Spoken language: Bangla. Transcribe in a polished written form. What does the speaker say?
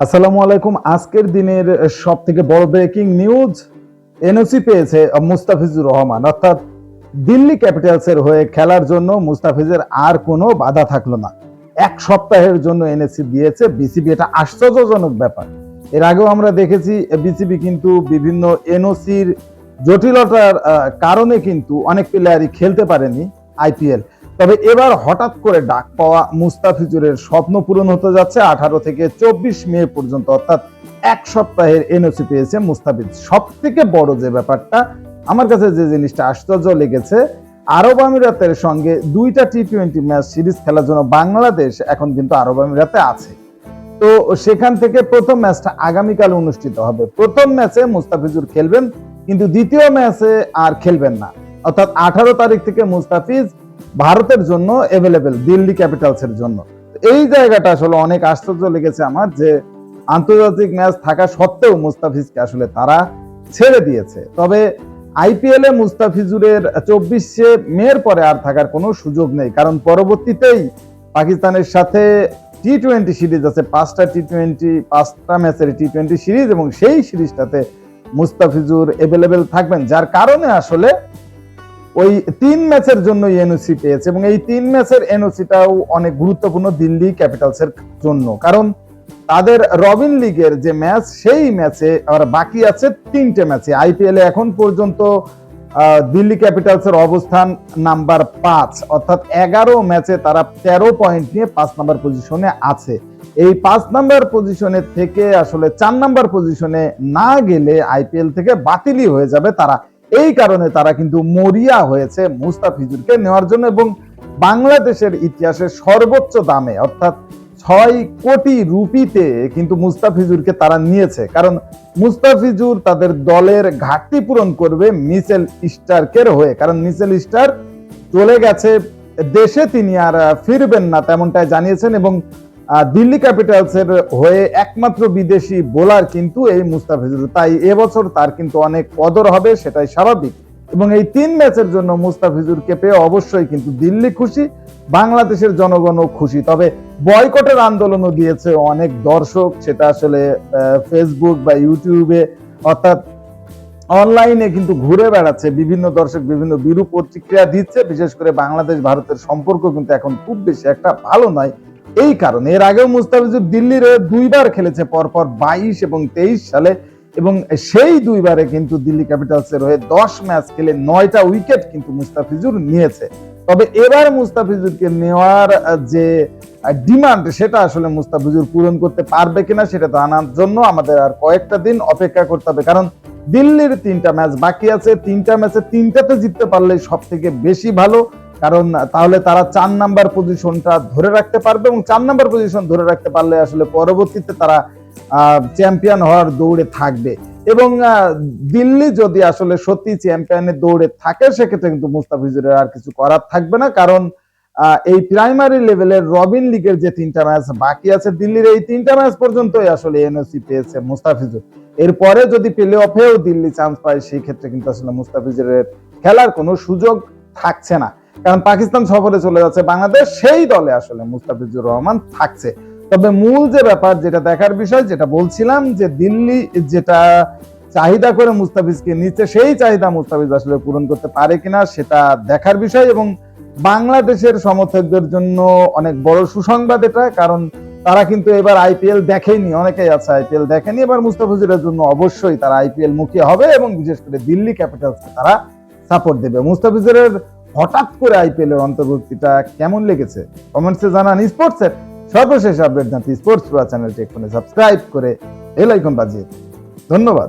আসসালামু আলাইকুম। আজকের দিনের সব থেকে বড় ব্রেকিং নিউজ, এনওসি পেয়েছে মুস্তাফিজুর রহমান, অর্থাৎ দিল্লি ক্যাপিটালসের হয়ে খেলার জন্য মুস্তাফিজের আর কোনো বাধা থাকলো না। এক সপ্তাহের জন্য এনওসি দিয়েছে বিসিবি। এটা আশ্চর্যজনক ব্যাপার। এর আগেও আমরা দেখেছি বিসিবি কিন্তু বিভিন্ন এনওসির জটিলতার কারণে কিন্তু অনেক প্লেয়ারই খেলতে পারেনি আইপিএল। তবে এবার হঠাৎ করে ডাক পাওয়া মুস্তাফিজুরের স্বপ্ন পূরণ হতে যাচ্ছে। 18 থেকে 24 মে পর্যন্ত, অর্থাৎ এক সপ্তাহের এনওসি পেয়েছে মুস্তাফিজ। সব থেকে বড় যে ব্যাপারটা, আমার কাছে যে জিনিসটা আশ্চর্য লেগেছে, আরব আমিরাতের সঙ্গে 2টা টি-20 ম্যাচ সিরিজ খেলার জন্য বাংলাদেশ এখন কিন্তু আরব আমিরাতে আছে। তো সেখান থেকে প্রথম ম্যাচটা আগামীকাল অনুষ্ঠিত হবে। প্রথম ম্যাচে মুস্তাফিজুর খেলবেন, কিন্তু দ্বিতীয় ম্যাচে আর খেলবেন না। অর্থাৎ 18 তারিখ থেকে মুস্তাফিজ ভারতের জন্য অ্যাভেলেবেল, দিল্লি ক্যাপিটালসের জন্য। এই জায়গাটা আসলে অনেক আশ্চর্য লেগেছে আমার, যে আন্তর্জাতিক ম্যাচ থাকা সত্ত্বেও মুস্তাফিজকে আসলে তারা ছেড়ে দিয়েছে। তবে আইপিএল এ মুস্তাফিজুরের 24 মের পরে আর থাকার কোনো সুযোগ নেই, কারণ পরবর্তীতেই পাকিস্তানের সাথে টি-20 সিরিজ আছে। 5টা ম্যাচের টি-20 সিরিজ, এবং সেই সিরিজটাতে মুস্তাফিজুর অ্যাভেলেবেল থাকবেন, যার কারণে আসলে ওই 3 ম্যাচের জন্য এনওসি পেয়েছে। এবং এই 3 ম্যাচের এনওসিটাও অনেক গুরুত্বপূর্ণ দিল্লি ক্যাপিটালসের জন্য, কারণ তাদের রবিন লিগের যে ম্যাচ, সেই ম্যাচে আর বাকি আছে 3টে ম্যাচে। আইপিএল এ এখন পর্যন্ত দিল্লি ক্যাপিটালসের অবস্থান নাম্বার 5, অর্থাৎ 11 ম্যাচে তারা 13 পয়েন্ট নিয়ে 5 নাম্বার পজিশনে আছে। এই 5 নাম্বার পজিশনে থেকে আসলে 4 নাম্বার পজিশনে না গেলে আইপিএল থেকে বাতিলই হয়ে যাবে তারা। এই কারণে তারা কিন্তু মরিয়া হয়েছে মুস্তাফিজুরকে নেওয়ার জন্য, এবং বাংলাদেশের ইতিহাসে সর্বোচ্চ দামে, অর্থাৎ 6 কোটি রুপিতে কিন্তু মুস্তাফিজুরকে তারা নিয়েছে। কারণ মুস্তাফিজুর তাদের দলের ঘাটতি পূরণ করবে মিচেল স্টার্কের হয়ে, কারণ মিচেল স্টার্ক চলে গেছে দেশে, তিনি আর ফিরবেন না তেমনটাই জানিয়েছেন। এবং দিল্লি ক্যাপিটালসের হয়ে একমাত্র বিদেশি বোলার কিন্তু এই মুস্তাফিজুর, তাই এবছর তার কিন্তু অনেক কদর হবে, সেটাই স্বাভাবিক। এবং এই 3 ম্যাচের জন্য মুস্তাফিজুরকে পেয়ে অবশ্যই কিন্তু দিল্লি খুশি, বাংলাদেশের জনগণও খুশি। তবে বয়কটের আন্দোলনও দিয়েছে অনেক দর্শক, সেটা আসলে ফেসবুক বা ইউটিউবে, অর্থাৎ অনলাইনে কিন্তু ঘুরে বেড়াচ্ছে। বিভিন্ন দর্শক বিভিন্ন বিরূপ প্রতিক্রিয়া দিচ্ছে। বিশেষ করে বাংলাদেশ ভারতের সম্পর্ক কিন্তু এখন খুব বেশি একটা ভালো নয়। এই কারণে এর আগেও মুস্তাফিজুর দিল্লির 2বার খেলেছে পরপর, 22 এবং 23 সালে, এবং সেই 2বারে কিন্তু দিল্লি ক্যাপিটালসের হয়ে 10 ম্যাচ খেলে 9টা উইকেট কিন্তু মুস্তাফিজুর নিয়েছে। তবে এবার মুস্তাফিজুরকে নেওয়ার যে ডিমান্ড, সেটা আসলে মুস্তাফিজুর পূরণ করতে পারবে কিনা সেটা জানার জন্য আমাদের আর কয়েকটা দিন অপেক্ষা করতে হবে। কারণ দিল্লির 3টা ম্যাচ বাকি আছে। 3টা ম্যাচে 3টাতে জিততে পারলে সব থেকে বেশি ভালো, কারণ তাহলে তারা 4 নাম্বার পজিশনটা ধরে রাখতে পারবে, এবং 4 নাম্বার পজিশন ধরে রাখতে পারলে আসলে পরবর্তীতে তারা চ্যাম্পিয়ন হওয়ার দৌড়ে থাকবে। এবং দিল্লি যদি আসলে সত্যি চ্যাম্পিয়নের দৌড়ে থাকে, সেক্ষেত্রে কিন্তু মুস্তাফিজুরের আর কিছু করার থাকবে না। কারণ এই প্রাইমারি লেভেলের রবিন লিগের যে 3টা ম্যাচ বাকি আছে দিল্লির, এই 3টা ম্যাচ পর্যন্তই আসলে এনওসি পেয়েছে মুস্তাফিজুর। এরপরে যদি প্লে অফেও দিল্লি চান্স পায়, সেই ক্ষেত্রে কিন্তু আসলে মুস্তাফিজুরের খেলার কোনো সুযোগ থাকছে না, কারণ পাকিস্তান সফরে চলে যাচ্ছে বাংলাদেশ, সেই দলে আসলে মুস্তাফিজুর রহমান থাকছে। তবে মূল যে ব্যাপার, যেটা দেখার বিষয়, যেটা বলছিলাম, যে দিল্লি যেটা চাহিদা করে মুস্তাফিজকে নিচ্ছে, সেই চাহিদা মুস্তাফিজ আসলে পূরণ করতে পারে কিনা সেটা দেখার বিষয়। এবং বাংলাদেশের সমর্থকদের জন্য অনেক বড় সুসংবাদ এটা, কারণ তারা কিন্তু এবার আইপিএল দেখেনি, অনেকেই আছে আইপিএল দেখেনি। এবার মুস্তাফিজুরের জন্য অবশ্যই তারা আইপিএল মুখী হবে, এবং বিশেষ করে দিল্লি ক্যাপিটালসকে তারা সাপোর্ট দেবে। মুস্তাফিজুরের হঠাৎ করে আইপিএল এর অন্তর্ভুক্তিটা কেমন লেগেছে কমেন্টসে জানান। স্পোর্টসের সর্বশেষ আপডেট জানতে স্পোর্টস চ্যানেলটি এক্ষুনি সাবস্ক্রাইব করে বেল আইকন বাজিয়ে। ধন্যবাদ।